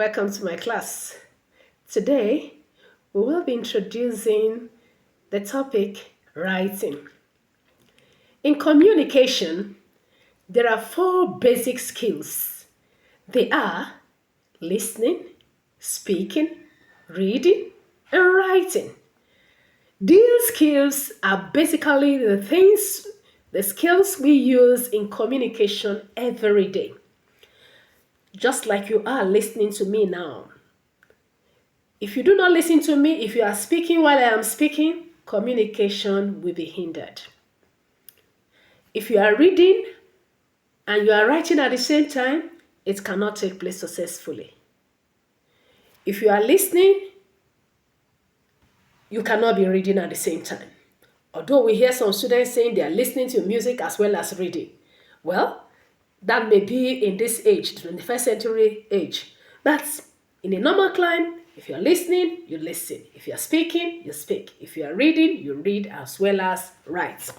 Welcome to my class. Today, we will be introducing the topic writing. In communication, there are four basic skills. They are listening, speaking, reading, and writing. These skills are basically the skills we use in communication every day. Just like you are listening to me now. If you do not listen to me, if you are speaking while I am speaking, communication will be hindered. If you are reading and you are writing at the same time, it cannot take place successfully. If you are listening, you cannot be reading at the same time. Although we hear some students saying they are listening to music as well as reading. Well, that may be in this age, 21st century age. But in a normal climate, if you're listening, you listen. If you're speaking, you speak. If you're reading, you read as well as write.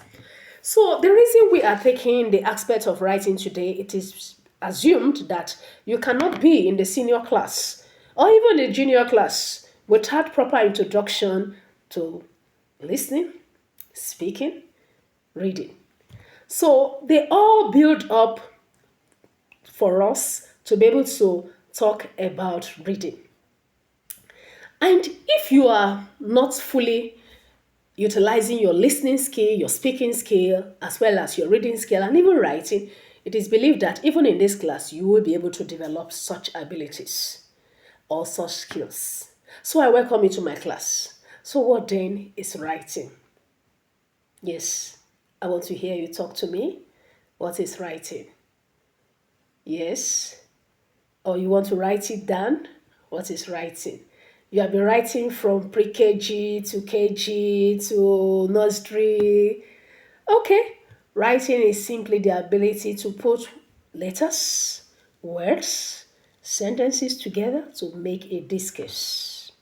So the reason we are taking the aspect of writing today, it is assumed that you cannot be in the senior class or even the junior class without proper introduction to listening, speaking, reading. So they all build up for us to be able to talk about reading. And if you are not fully utilizing your listening skill, your speaking skill, as well as your reading skill, and even writing, it is believed that even in this class, you will be able to develop such abilities or such skills. So I welcome you to my class. So what then is writing? Yes, I want to hear you talk to me. What is writing? Yes. Or you want to write it down? What is writing? You have been writing from pre-KG to KG to nursery. Okay. Writing is simply the ability to put letters, words, sentences together to make a discourse.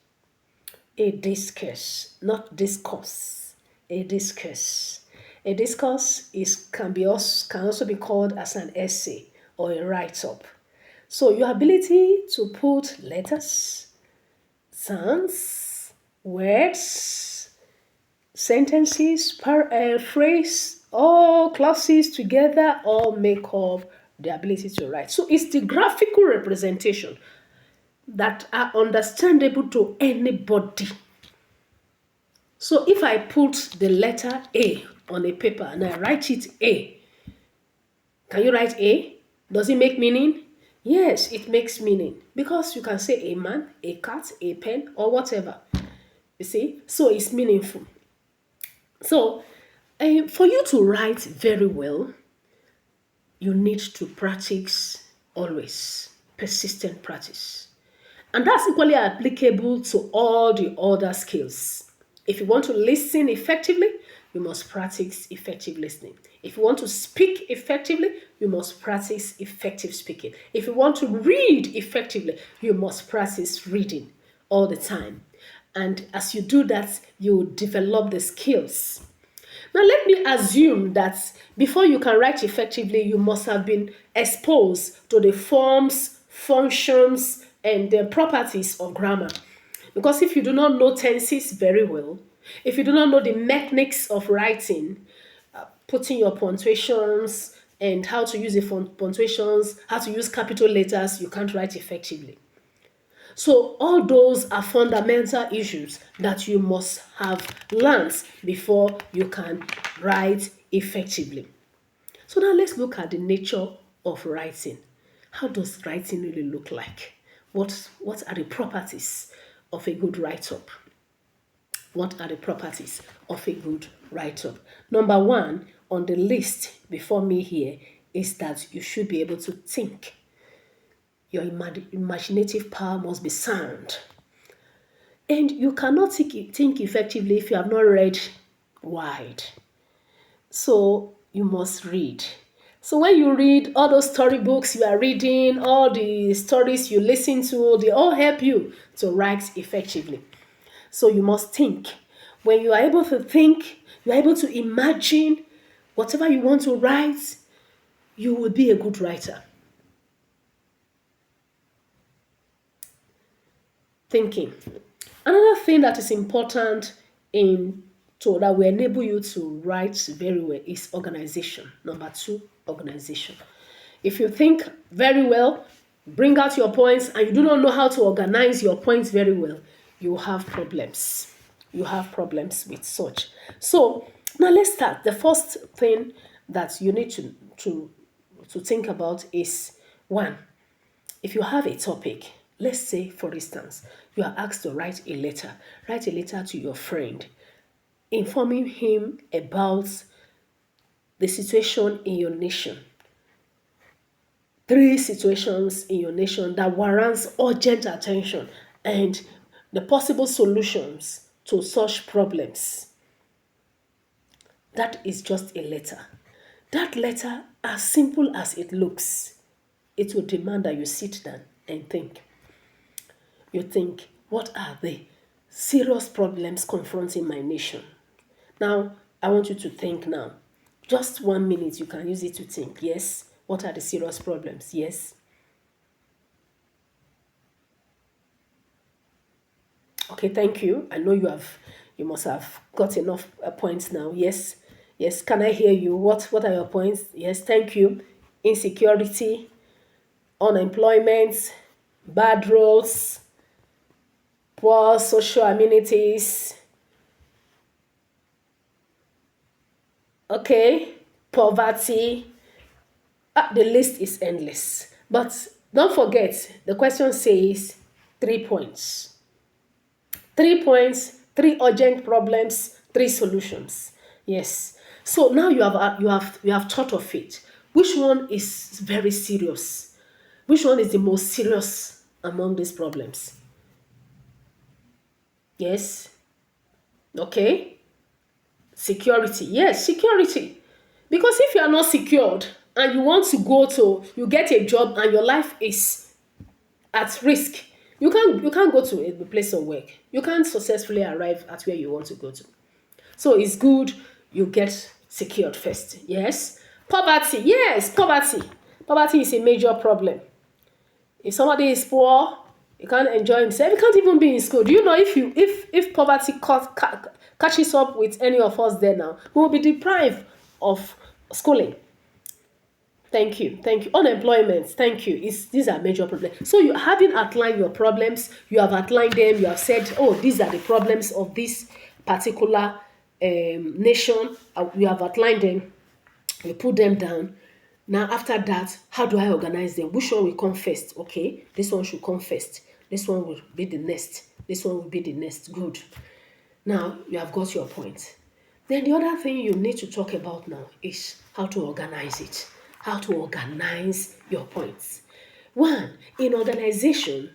A discourse, not discourse. A discourse. A discourse can also be called as an essay or a write-up. So your ability to put letters, sounds, words, sentences, phrase, all clauses together all make up the ability to write. So it's the graphical representation that are understandable to anybody. So if I put the letter A on a paper and I write it A, can you write A? Does it make meaning? Yes, it makes meaning because you can say a man, a cat, a pen, or whatever. You see, so it's meaningful. So, for you to write very well, you need to practice always, persistent practice. And that's equally applicable to all the other skills. If you want to listen effectively, you must practice effective listening. If you want to speak effectively, you must practice effective speaking. If you want to read effectively, you must practice reading all the time. And as you do that, you develop the skills. Now, let me assume that before you can write effectively, you must have been exposed to the forms, functions, and the properties of grammar. Because if you do not know tenses very well, if you do not know the mechanics of writing, putting your punctuations and how to use the punctuations, how to use capital letters, you can't write effectively. So all those are fundamental issues that you must have learned before you can write effectively. So now let's look at the nature of writing. How does writing really look like? What are the properties of a good write-up? What are the properties of a good write-up? Number one on the list before me here is that you should be able to think. Your imaginative power must be sound. And you cannot think effectively if you have not read wide. So you must read. So when you read all those storybooks you are reading, all the stories you listen to, they all help you to write effectively. So you must think. When you are able to think, you are able to imagine whatever you want to write, you will be a good writer. thinking. Another thing that is important in to that will enable you to write very well is organization. Number two, organization. If you think very well, bring out your points, and you do not know how to organize your points very well, you have problems. You have problems with such. So now let's start. The first thing that you need to think about is one, if you have a topic, let's say for instance, you are asked to write a letter to your friend, informing him about the situation in your nation. Three situations in your nation that warrants urgent attention and the possible solutions to such problems. That is just a letter. That letter, as simple as it looks, it will demand that you sit down and think. You think, what are the serious problems confronting my nation? Now, I want you to think now. Just 1 minute, you can use it to think. Yes, what are the serious problems? Yes. Okay, thank you. I know you must have got enough points now. Yes, yes. Can I hear you? What are your points? Yes, thank you. Insecurity, unemployment, bad roads, poor social amenities. Okay, poverty. The list is endless. But don't forget, the question says 3 points. 3 points, three urgent problems, three solutions. Yes. So now you have thought of it. Which one is very serious? Which one is the most serious among these problems? Yes. Okay. Security. Yes, security. Because if you are not secured and you want to you get a job and your life is at risk, you can't go to a place of work. You can't successfully arrive at where you want to go to. So it's good you get secured first. Yes. Poverty. Yes, poverty. Poverty is a major problem. If somebody is poor, he can't enjoy himself. He can't even be in school. Do you know if poverty catches up with any of us there now, we will be deprived of schooling. Thank you. Thank you. Unemployment. Thank you. These are major problems. So you having outlined your problems, you have outlined them, you have said, oh, these are the problems of this particular nation. You have outlined them, you put them down. Now, after that, how do I organize them? Which one will come first? Okay, this one should come first. This one will be the next. This one will be the next. Good. Now, you have got your point. Then the other thing you need to talk about now is how to organize it. How to organize your points. One, in organization,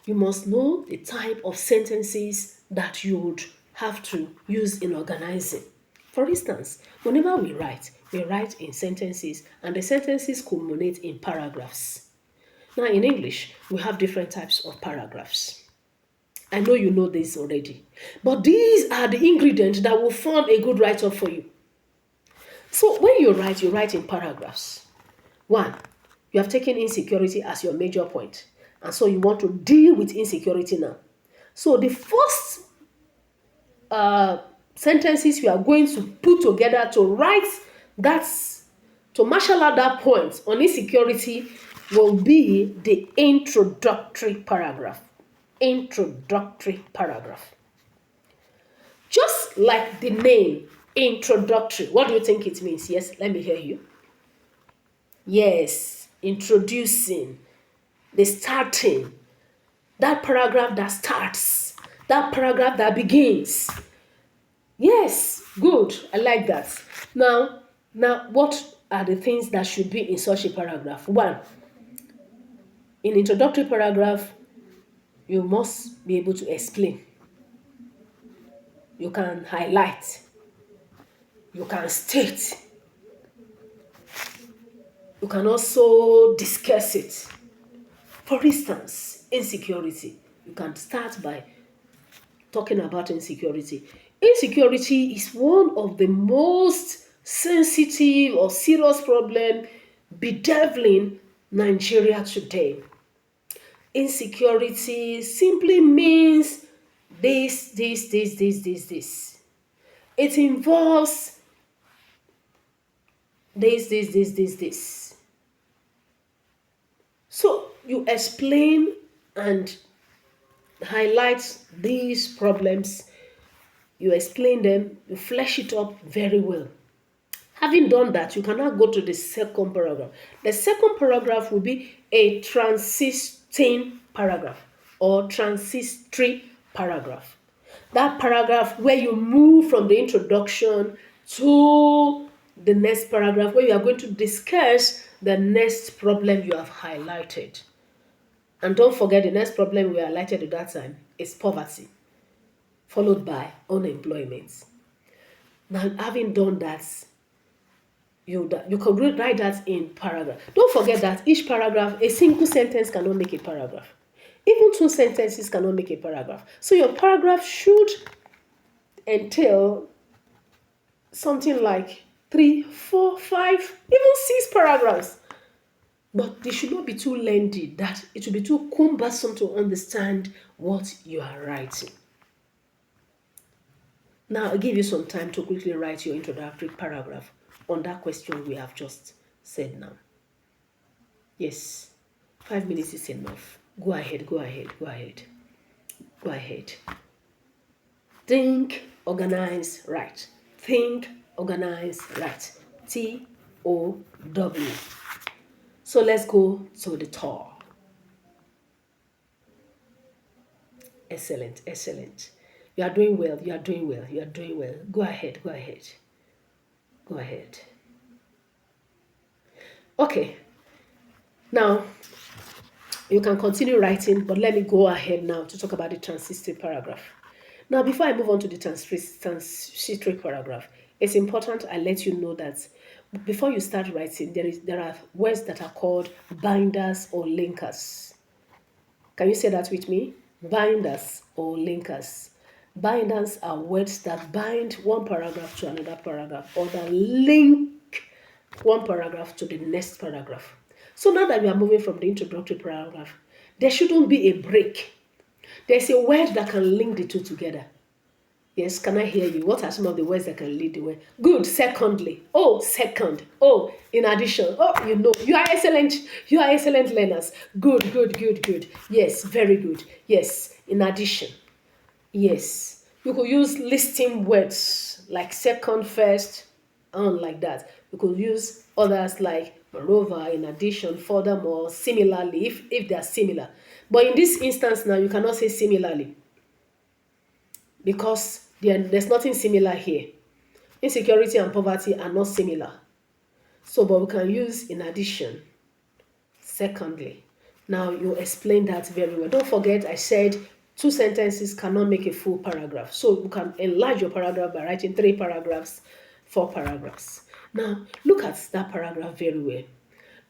you must know the type of sentences that you would have to use in organizing. For instance, whenever we write in sentences, and the sentences culminate in paragraphs. Now, in English, we have different types of paragraphs. I know you know this already, but these are the ingredients that will form a good write-up for you. So when you write in paragraphs. One, you have taken insecurity as your major point, and so you want to deal with insecurity now. So the first sentences you are going to put together to write that, to marshal out that point on insecurity, will be the introductory paragraph. Introductory paragraph. Just like the name, introductory. What do you think it means? Yes, let me hear you. Yes, introducing, the starting, that paragraph that starts, that paragraph that begins. Yes, good. I like that. Now, what are the things that should be in such a paragraph? One, in introductory paragraph, you must be able to explain. You can highlight. You can state. You can also discuss it. For instance, insecurity. You can start by talking about insecurity. Insecurity is one of the most sensitive or serious problem bedeviling Nigeria today. insecurity simply means this. It involves this. So you explain and highlight these problems, you explain them, you flesh it up very well. Having done that, you can now go to the second paragraph. The second paragraph will be a transisting paragraph or transitory paragraph. That paragraph where you move from the introduction to the next paragraph, where you are going to discuss the next problem you have highlighted. And don't forget, the next problem we highlighted at that time is poverty, followed by unemployment. Now, having done that, you can write that in paragraph. Don't forget that each paragraph, a single sentence cannot make a paragraph. Even two sentences cannot make a paragraph. So your paragraph should entail something like 3, 4, 5, even 6 paragraphs. But they should not be too lengthy, that it will be too cumbersome to understand what you are writing. Now, I'll give you some time to quickly write your introductory paragraph on that question we have just said now. Yes, 5 minutes is enough. Go ahead. Think, organize, write. Think, organize, write. TOW. So let's go to the tour. Excellent. You are doing well. Go ahead. Okay. Now, you can continue writing, but let me go ahead now to talk about the transitory paragraph. Now, before I move on to the transitory paragraph, it's important I let you know that before you start writing, there are words that are called binders or linkers. Can you say that with me? Binders or linkers. Binders are words that bind one paragraph to another paragraph or that link one paragraph to the next paragraph. So now that we are moving from the introductory paragraph, there shouldn't be a break. There's a word that can link the two together. Yes, can I hear you? What are some of the words that can lead the way? Good, secondly. Oh, second. Oh, in addition. Oh, you are excellent. You are excellent learners. Good. Yes, very good. Yes, in addition. Yes. You could use listing words like second, first, and like that. You could use others like moreover, in addition, furthermore, similarly, if they are similar. But in this instance now, you cannot say similarly because there's nothing similar here. Insecurity and poverty are not similar. So, but we can use in addition, secondly. Now, you explain that very well. Don't forget, I said 2 sentences cannot make a full paragraph. So, you can enlarge your paragraph by writing 3 paragraphs, 4 paragraphs. Now, look at that paragraph very well.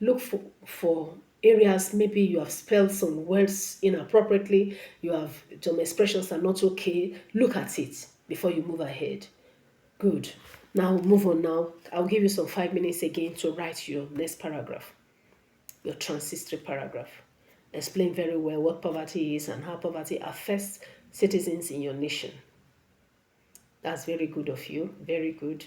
Look for areas, maybe you have spelled some words inappropriately, you have some expressions are not okay. Look at it before you move ahead. Good. Now move on now. I'll give you some 5 minutes again to write your next paragraph, your transitory paragraph. Explain very well what poverty is and how poverty affects citizens in your nation. That's very good of you. Very good.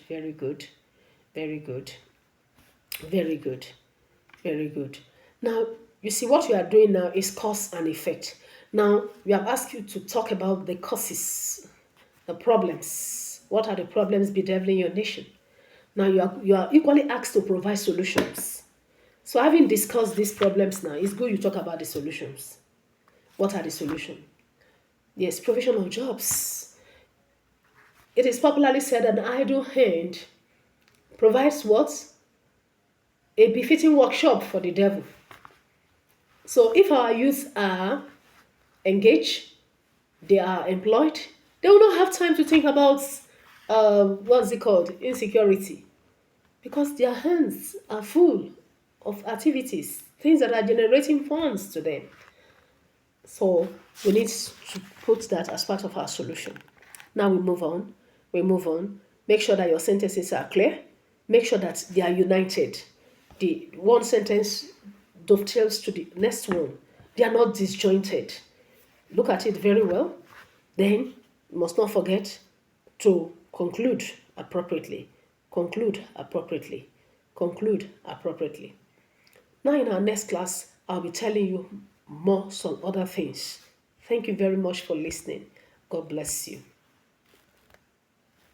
Now, you see what you are doing now is cause and effect. Now, we have asked you to talk about the causes, the problems. What are the problems bedeviling your nation? Now, you are equally asked to provide solutions. So, having discussed these problems now, it's good you talk about the solutions. What are the solutions? Yes, provision of jobs. It is popularly said an idle hand provides what? A befitting workshop for the devil. So if our youth are engaged, they are employed, they will not have time to think about insecurity, because their hands are full of activities, things that are generating funds to them. So we need to put that as part of our solution. Now we move on. Make sure that your sentences are clear. Make sure that they are united. The one sentence dovetails to the next one. They are not disjointed. Look at it very well. Then you must not forget to conclude appropriately. Conclude appropriately. Conclude appropriately. Now, in our next class, I'll be telling you more some other things. Thank you very much for listening. God bless you.